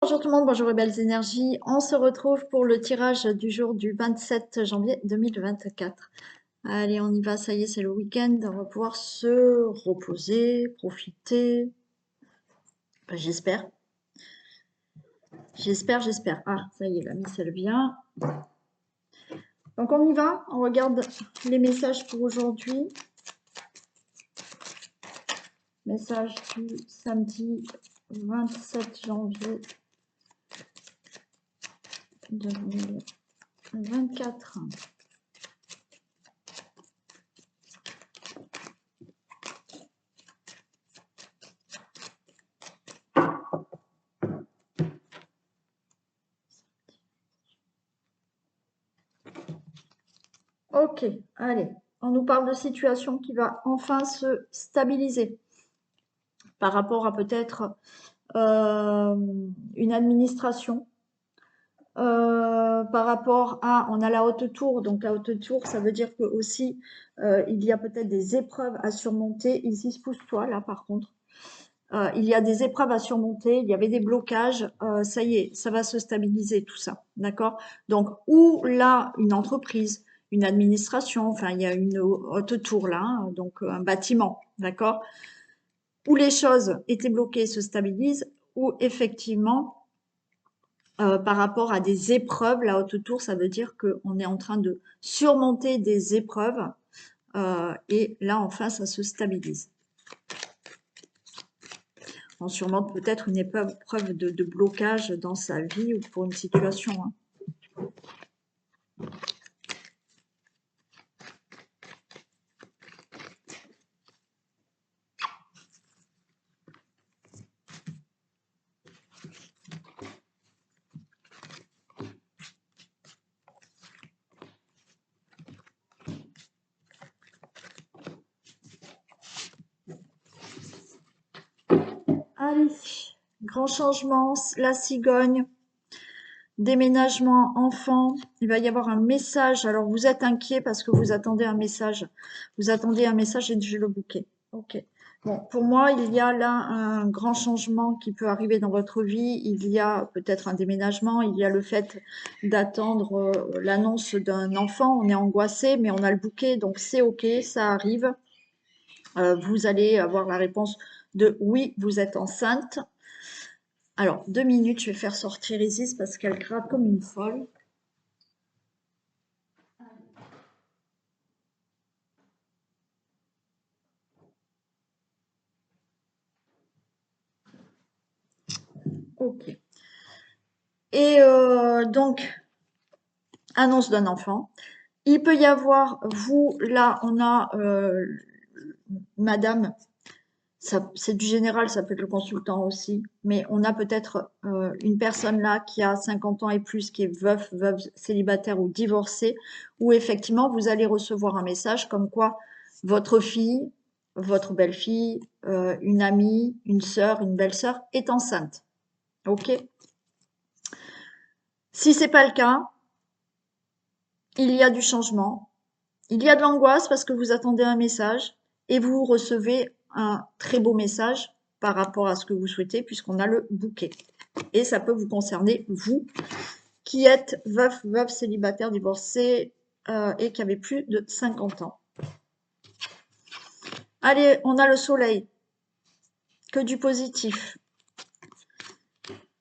Bonjour tout le monde, bonjour les belles énergies. On se retrouve pour le tirage du jour du 27 janvier 2024. Allez, on y va, ça y est, c'est le week-end. On va pouvoir se reposer, profiter. Enfin, j'espère. J'espère. Ah, ça y est, la miss, elle vient. Donc on y va, on regarde les messages pour aujourd'hui. Message du samedi 27 janvier 2024. Ok, allez, on nous parle de situation qui va enfin se stabiliser par rapport à peut-être une administration, par rapport à, on a la haute tour, donc la haute tour, ça veut dire que aussi il y a peut-être des épreuves à surmonter. Ici, pousse-toi là par contre. Il y a des épreuves à surmonter, il y avait des blocages, ça y est, ça va se stabiliser tout ça, d'accord? Donc, ou là, une entreprise, une administration, enfin, il y a une haute tour là, hein, donc un bâtiment, d'accord? Où les choses étaient bloquées se stabilisent, ou effectivement, par rapport à des épreuves, la haute tour, ça veut dire qu'on est en train de surmonter des épreuves, et là, enfin, ça se stabilise. On surmonte peut-être une épreuve de blocage dans sa vie ou pour une situation. Hein. Allez, grand changement, la cigogne, déménagement, enfant, il va y avoir un message. Alors vous êtes inquiet parce que vous attendez un message. Vous attendez un message et je le bouquet. Ok. Bon, pour moi, il y a là un grand changement qui peut arriver dans votre vie. Il y a peut-être un déménagement, il y a le fait d'attendre l'annonce d'un enfant. On est angoissé, mais on a le bouquet, donc c'est ok, ça arrive. Vous allez avoir la réponse de oui, vous êtes enceinte. Alors, 2 minutes, je vais faire sortir Isis parce qu'elle gratte comme une folle. Ok. Et donc, annonce d'un enfant. Il peut y avoir, vous, là, on a madame, c'est du général, ça peut être le consultant aussi, mais on a peut-être une personne là qui a 50 ans et plus, qui est veuve, célibataire ou divorcée, où effectivement, vous allez recevoir un message comme quoi votre fille, votre belle-fille, une amie, une sœur, une belle-sœur est enceinte. Ok. Si c'est pas le cas, il y a du changement, il y a de l'angoisse parce que vous attendez un message et vous recevez un très beau message par rapport à ce que vous souhaitez puisqu'on a le bouquet. Et ça peut vous concerner, vous, qui êtes veuve, célibataire, divorcé et qui avez plus de 50 ans. Allez, on a le soleil, que du positif.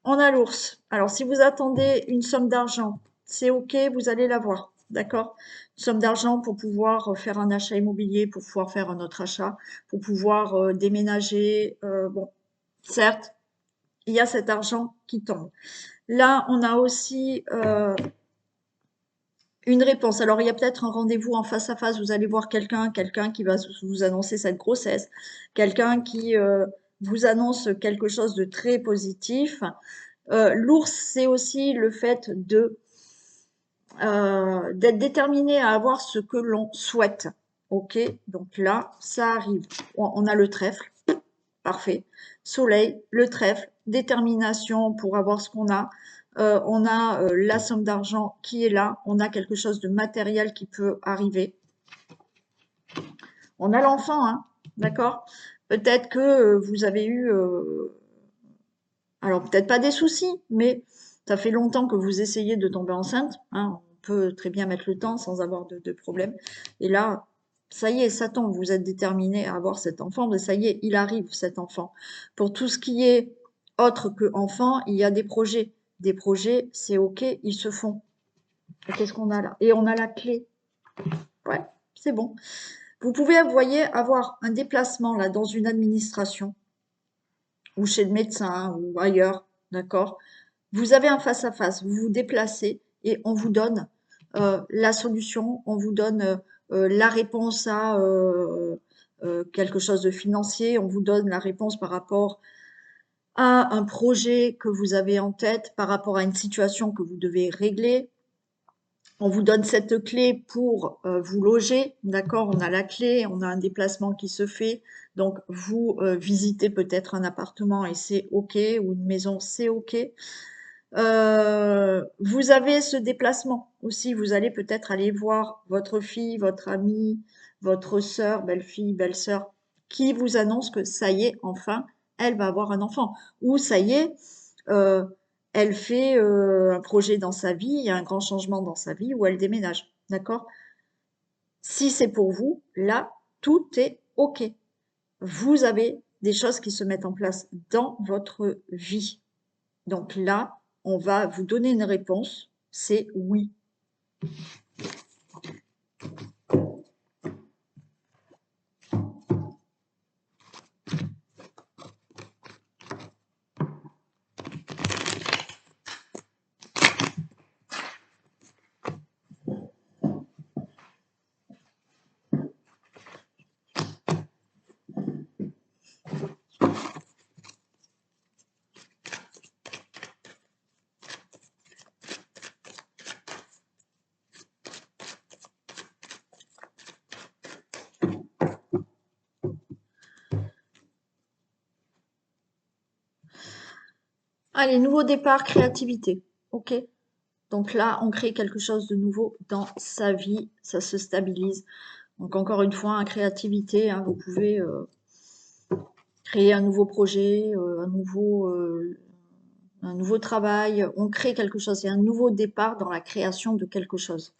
On a l'ours. Alors, si vous attendez une somme d'argent, c'est OK, vous allez l'avoir. D'accord? Une somme d'argent pour pouvoir faire un achat immobilier, pour pouvoir faire un autre achat, pour pouvoir déménager. Bon, certes, il y a cet argent qui tombe. Là, on a aussi une réponse. Alors, il y a peut-être un rendez-vous en face à face. Vous allez voir quelqu'un qui va vous annoncer cette grossesse, quelqu'un qui vous annonce quelque chose de très positif. L'ours, c'est aussi le fait d'être déterminé à avoir ce que l'on souhaite. Ok, donc là, ça arrive. On a le trèfle, parfait. Soleil, le trèfle, détermination pour avoir ce qu'on a. On a la somme d'argent qui est là. On a quelque chose de matériel qui peut arriver. On a l'enfant, hein, d'accord? Peut-être que vous avez eu Alors, peut-être pas des soucis, mais ça fait longtemps que vous essayez de tomber enceinte, hein. On peut très bien mettre le temps sans avoir de problème. Et là, ça y est, ça tombe. Vous êtes déterminé à avoir cet enfant, mais ça y est, il arrive, cet enfant. Pour tout ce qui est autre que enfant, il y a des projets. Des projets, c'est OK, ils se font. Et qu'est-ce qu'on a là? Et on a la clé. Ouais, c'est bon. Vous pouvez, vous voyez, avoir un déplacement là dans une administration ou chez le médecin ou ailleurs, d'accord? Vous avez un face-à-face, vous vous déplacez et on vous donne la solution, on vous donne la réponse à quelque chose de financier, on vous donne la réponse par rapport à un projet que vous avez en tête, par rapport à une situation que vous devez régler. On vous donne cette clé pour vous loger, d'accord? On a la clé, on a un déplacement qui se fait. Donc, vous visitez peut-être un appartement et c'est OK, ou une maison, c'est OK. Vous avez ce déplacement aussi. Vous allez peut-être aller voir votre fille, votre amie, votre sœur, belle-fille, belle-sœur, qui vous annonce que ça y est, enfin, elle va avoir un enfant. Ou ça y est, euh, elle fait un projet dans sa vie, il y a un grand changement dans sa vie, ou elle déménage. D'accord? Si c'est pour vous, là, tout est OK. Vous avez des choses qui se mettent en place dans votre vie. Donc là, on va vous donner une réponse, c'est oui. Allez, nouveau départ, créativité. OK? Donc là, on crée quelque chose de nouveau dans sa vie, ça se stabilise. Donc encore une fois, hein, créativité, hein, vous pouvez créer un nouveau projet, un nouveau travail. On crée quelque chose, il y a un nouveau départ dans la création de quelque chose.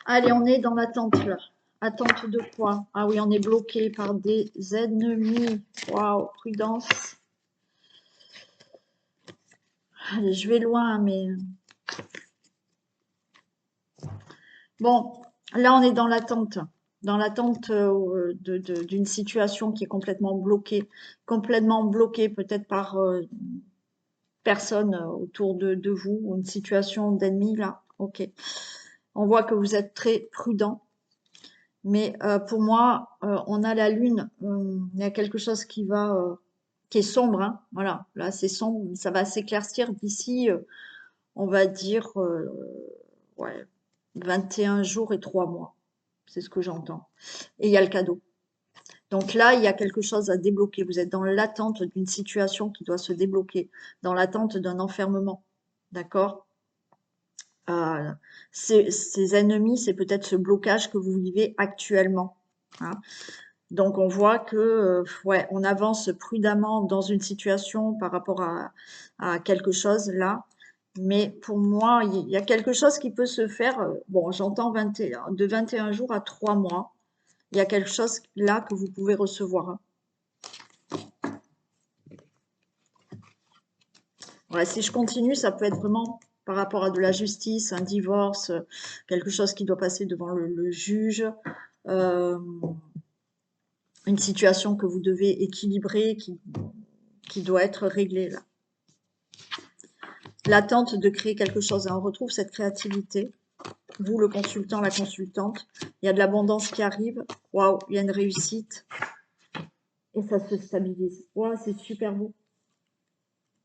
Allez, on est dans l'attente là. Attente de quoi? Ah oui, on est bloqué par des ennemis. Waouh, prudence. Allez, je vais loin, mais... Bon, là, on est dans l'attente. Dans l'attente d'une situation qui est complètement bloquée peut-être par personne autour de vous, ou une situation d'ennemi, là. Ok. On voit que vous êtes très prudent. Mais pour moi, on a la lune, il y a quelque chose qui est sombre, hein. Voilà, là c'est sombre, ça va s'éclaircir d'ici, on va dire, ouais, 21 jours et 3 mois. C'est ce que j'entends. Et il y a le cadeau. Donc là, il y a quelque chose à débloquer. Vous êtes dans l'attente d'une situation qui doit se débloquer, dans l'attente d'un enfermement. D'accord? Euh, ces ennemis, c'est peut-être ce blocage que vous vivez actuellement, hein. Donc on voit que ouais, on avance prudemment dans une situation par rapport à quelque chose là. Mais pour moi, il y a quelque chose qui peut se faire. Bon, j'entends de 21 jours à 3 mois. Il y a quelque chose là que vous pouvez recevoir, hein. Ouais, si je continue, ça peut être vraiment par rapport à de la justice, un divorce, quelque chose qui doit passer devant le juge. Euh, une situation que vous devez équilibrer, qui doit être réglée là. L'attente de créer quelque chose. Et on retrouve cette créativité. Vous, le consultant, la consultante. Il y a de l'abondance qui arrive. Waouh, il y a une réussite. Et ça se stabilise. Waouh, c'est super beau.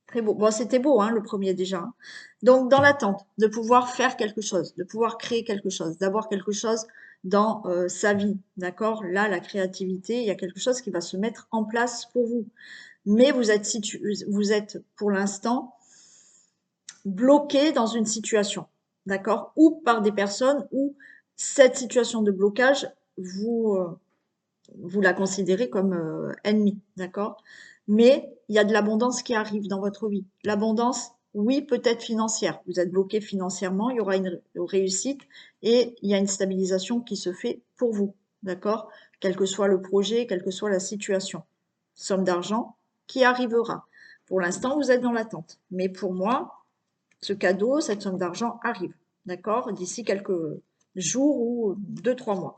Très beau. Bon, c'était beau, hein, le premier déjà, hein. Donc, dans l'attente de pouvoir faire quelque chose, de pouvoir créer quelque chose, d'avoir quelque chose dans sa vie, d'accord? Là, la créativité, il y a quelque chose qui va se mettre en place pour vous. Mais vous êtes pour l'instant bloqué dans une situation, d'accord? Ou par des personnes, ou cette situation de blocage, vous la considérez comme ennemie, d'accord? Mais il y a de l'abondance qui arrive dans votre vie. L'abondance, oui, peut-être financière. Vous êtes bloqué financièrement, il y aura une réussite et il y a une stabilisation qui se fait pour vous, d'accord? Quel que soit le projet, quelle que soit la situation. Somme d'argent qui arrivera. Pour l'instant, vous êtes dans l'attente. Mais pour moi, ce cadeau, cette somme d'argent arrive, d'accord? D'ici quelques jours ou 2, 3 mois.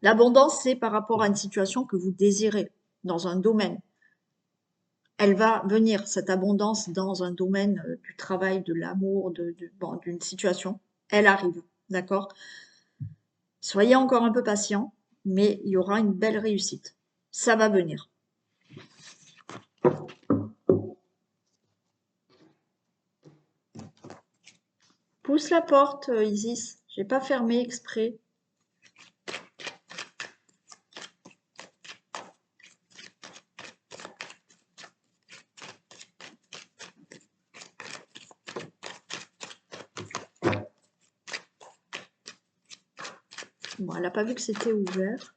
L'abondance, c'est par rapport à une situation que vous désirez dans un domaine. Elle va venir, cette abondance, dans un domaine du travail, de l'amour, d'une situation. Elle arrive, d'accord? Soyez encore un peu patient, mais il y aura une belle réussite. Ça va venir. Pousse la porte, Isis. J'ai pas fermé exprès. Bon, elle n'a pas vu que c'était ouvert.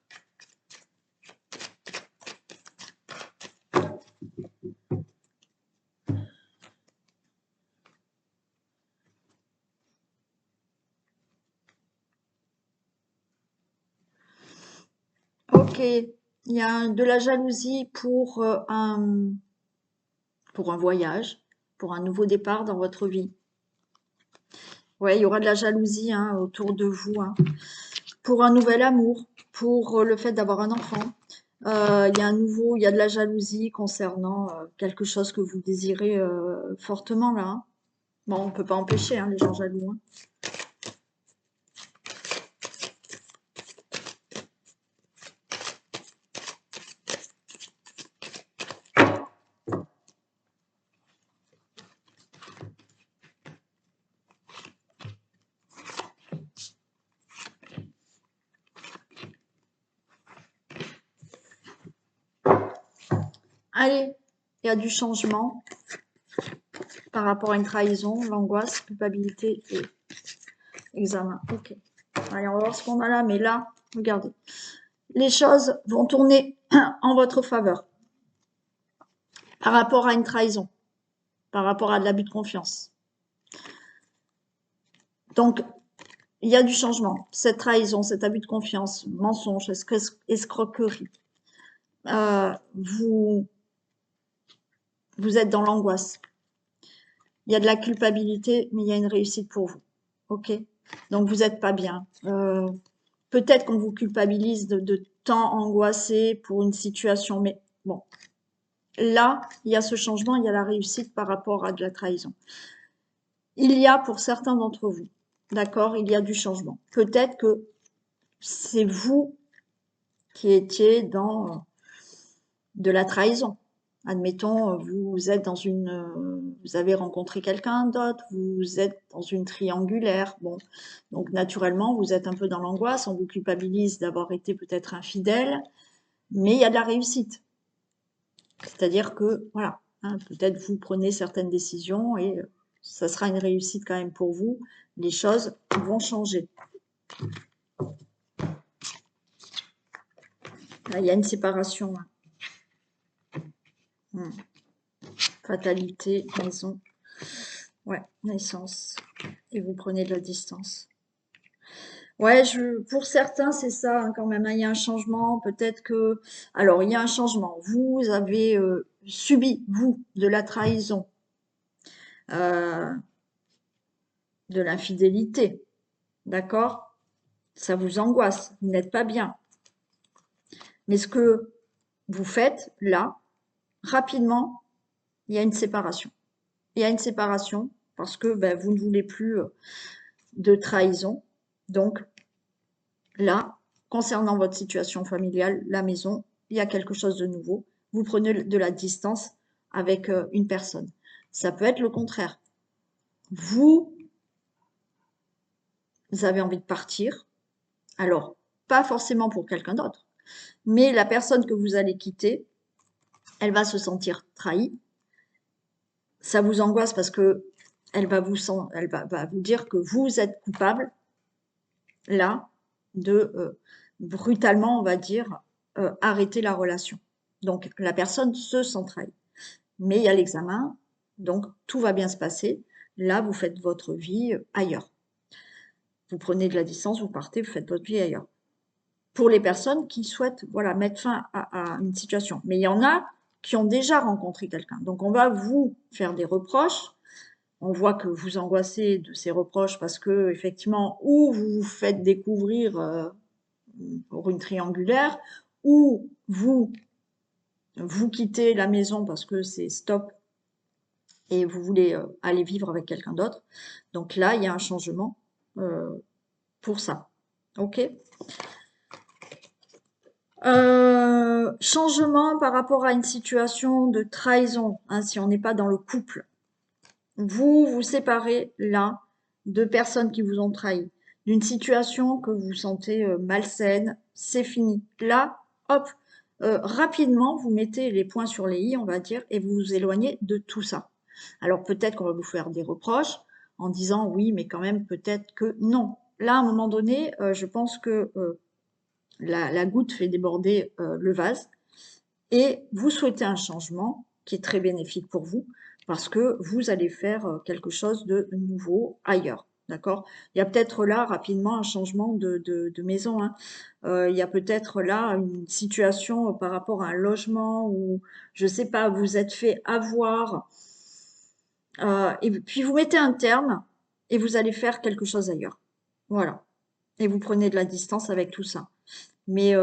Ok, il y a de la jalousie pour un voyage, pour un nouveau départ dans votre vie. Ouais, il y aura de la jalousie hein, autour de vous, hein, pour un nouvel amour, pour le fait d'avoir un enfant. Il y a de la jalousie concernant quelque chose que vous désirez fortement là, hein. Bon, on peut pas empêcher hein, les gens jaloux, hein. Allez, il y a du changement par rapport à une trahison, l'angoisse, culpabilité et examen. Ok. Allez, on va voir ce qu'on a là. Mais là, regardez. Les choses vont tourner en votre faveur par rapport à une trahison, par rapport à de l'abus de confiance. Donc, il y a du changement. Cette trahison, cet abus de confiance, mensonge, escroquerie, vous êtes dans l'angoisse. Il y a de la culpabilité, mais il y a une réussite pour vous. Ok? Donc, vous n'êtes pas bien. Peut-être qu'on vous culpabilise de tant angoissé pour une situation, mais bon. Là, il y a ce changement, il y a la réussite par rapport à de la trahison. Il y a pour certains d'entre vous, d'accord, il y a du changement. Peut-être que c'est vous qui étiez dans de la trahison. Admettons, vous êtes dans vous avez rencontré quelqu'un d'autre, vous êtes dans une triangulaire. Bon, donc naturellement, vous êtes un peu dans l'angoisse, on vous culpabilise d'avoir été peut-être infidèle, mais il y a de la réussite. C'est-à-dire que, voilà, hein, peut-être vous prenez certaines décisions et ça sera une réussite quand même pour vous. Les choses vont changer. Là, il y a une séparation. Hein. Fatalité, maison. Ouais, naissance. Et vous prenez de la distance. Ouais, pour certains, c'est ça hein, quand même. Hein, il y a un changement. Peut-être que... Alors, il y a un changement. Vous avez subi, vous, de la trahison, de l'infidélité. D'accord? Ça vous angoisse. Vous n'êtes pas bien. Mais ce que vous faites là, rapidement, il y a une séparation. Il y a une séparation parce que ben, vous ne voulez plus de trahison. Donc là, concernant votre situation familiale, la maison, il y a quelque chose de nouveau. Vous prenez de la distance avec une personne. Ça peut être le contraire. Vous avez envie de partir, Alors, pas forcément pour quelqu'un d'autre, mais la personne que vous allez quitter, elle va se sentir trahie. Ça vous angoisse parce que elle va vous dire que vous êtes coupable, là, de brutalement, on va dire, arrêter la relation. Donc, la personne se sent trahie. Mais il y a l'examen, donc tout va bien se passer. Là, vous faites votre vie ailleurs. Vous prenez de la distance, vous partez, vous faites votre vie ailleurs. Pour les personnes qui souhaitent voilà, mettre fin à une situation. Mais il y en a qui ont déjà rencontré quelqu'un. Donc, on va vous faire des reproches. On voit que vous angoissez de ces reproches parce que, effectivement, ou vous vous faites découvrir pour une triangulaire, ou vous quittez la maison parce que c'est stop et vous voulez aller vivre avec quelqu'un d'autre. Donc là, il y a un changement pour ça. Ok. Changement par rapport à une situation de trahison, hein, si on n'est pas dans le couple. Vous vous séparez là de personnes qui vous ont trahi, d'une situation que vous sentez malsaine, c'est fini. Là, hop, rapidement, vous mettez les points sur les i, on va dire, et vous vous éloignez de tout ça. Alors peut-être qu'on va vous faire des reproches en disant oui, mais quand même peut-être que non. Là, à un moment donné, je pense que la goutte fait déborder le vase et vous souhaitez un changement qui est très bénéfique pour vous parce que vous allez faire quelque chose de nouveau ailleurs. D'accord? Il y a peut-être là rapidement un changement de maison. Hein. Il y a peut-être là une situation par rapport à un logement où, je sais pas, vous êtes fait avoir et puis vous mettez un terme et vous allez faire quelque chose ailleurs. Voilà. Et vous prenez de la distance avec tout ça. Mais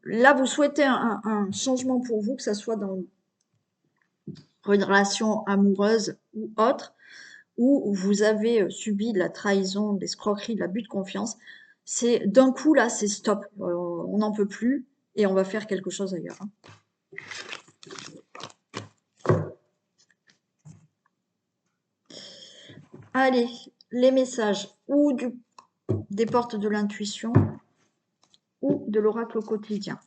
là, vous souhaitez un changement pour vous, que ce soit dans une relation amoureuse ou autre, où vous avez subi de la trahison, de l'escroquerie, de l'abus de confiance. C'est d'un coup, là, c'est stop. On n'en peut plus et on va faire quelque chose ailleurs. Hein. Allez, les messages ou des portes de l'intuition ou de l'oracle au quotidien.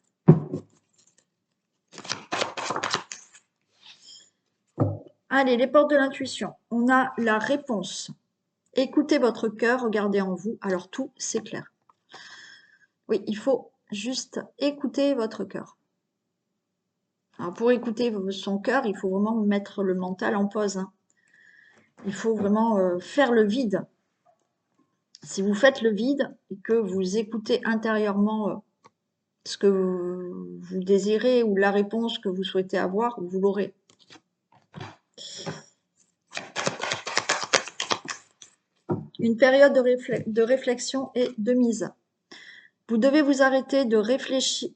Allez, les portes de l'intuition. On a la réponse. Écoutez votre cœur, regardez en vous, alors tout s'éclaire. Oui, il faut juste écouter votre cœur. Alors pour écouter son cœur, il faut vraiment mettre le mental en pause. Hein. Il faut vraiment faire le vide. Si vous faites le vide et que vous écoutez intérieurement ce que vous désirez ou la réponse que vous souhaitez avoir, vous l'aurez. Une période de réflexion et de mise. Vous devez vous arrêter de réfléchir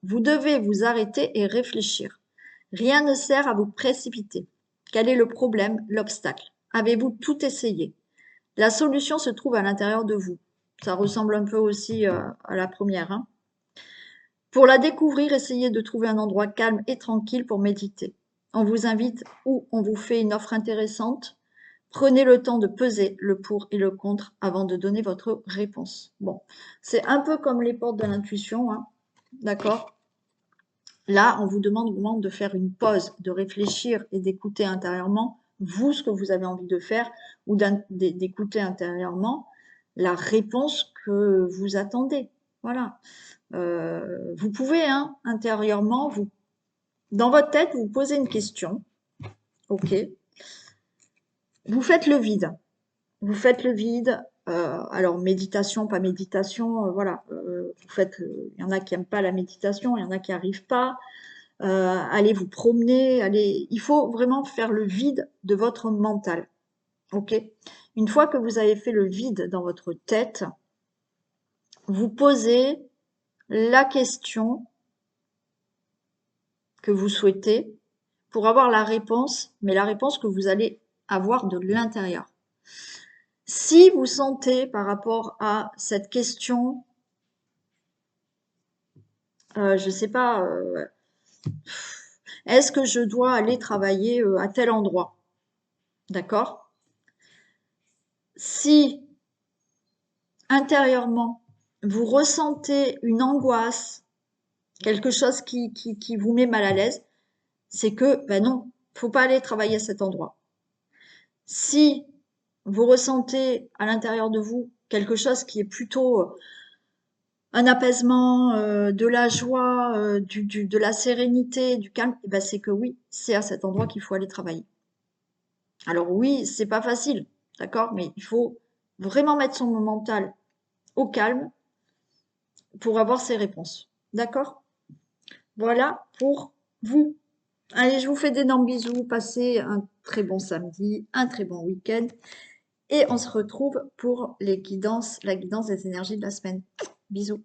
vous devez vous arrêter et réfléchir. Rien ne sert à vous précipiter. Quel est le problème, l'obstacle? Avez-vous tout essayé? La solution se trouve à l'intérieur de vous. Ça ressemble un peu aussi à la première. Hein. Pour la découvrir, essayez de trouver un endroit calme et tranquille pour méditer. On vous invite ou on vous fait une offre intéressante. Prenez le temps de peser le pour et le contre avant de donner votre réponse. Bon, c'est un peu comme les portes de l'intuition, hein, d'accord? Là, on vous demande vraiment de faire une pause, de réfléchir et d'écouter intérieurement, vous, ce que vous avez envie de faire, ou d'écouter intérieurement la réponse que vous attendez. Voilà. Vous pouvez, hein, intérieurement, dans votre tête, vous posez une question. OK. Vous faites le vide. Vous faites le vide. Alors, méditation, pas méditation, voilà. Vous faites, il y en a qui n'aiment pas la méditation, il y en a qui n'y arrivent pas. Allez vous promener, il faut vraiment faire le vide de votre mental. Ok? Une fois que vous avez fait le vide dans votre tête, vous posez la question que vous souhaitez pour avoir la réponse, mais la réponse que vous allez avoir de l'intérieur. Si vous sentez par rapport à cette question, je sais pas, est-ce que je dois aller travailler à tel endroit? D'accord? Si intérieurement, vous ressentez une angoisse, quelque chose qui vous met mal à l'aise, c'est que, ben non, faut pas aller travailler à cet endroit. Si vous ressentez à l'intérieur de vous quelque chose qui est plutôt un apaisement, de la joie, de la sérénité, du calme, eh ben c'est que oui, c'est à cet endroit qu'il faut aller travailler. Alors oui, c'est pas facile, d'accord, mais il faut vraiment mettre son mental au calme pour avoir ces réponses. D'accord? Voilà pour vous. Allez, je vous fais d'énormes bisous. Passez un très bon samedi, un très bon week-end. Et on se retrouve pour la guidance des énergies de la semaine. Bisous.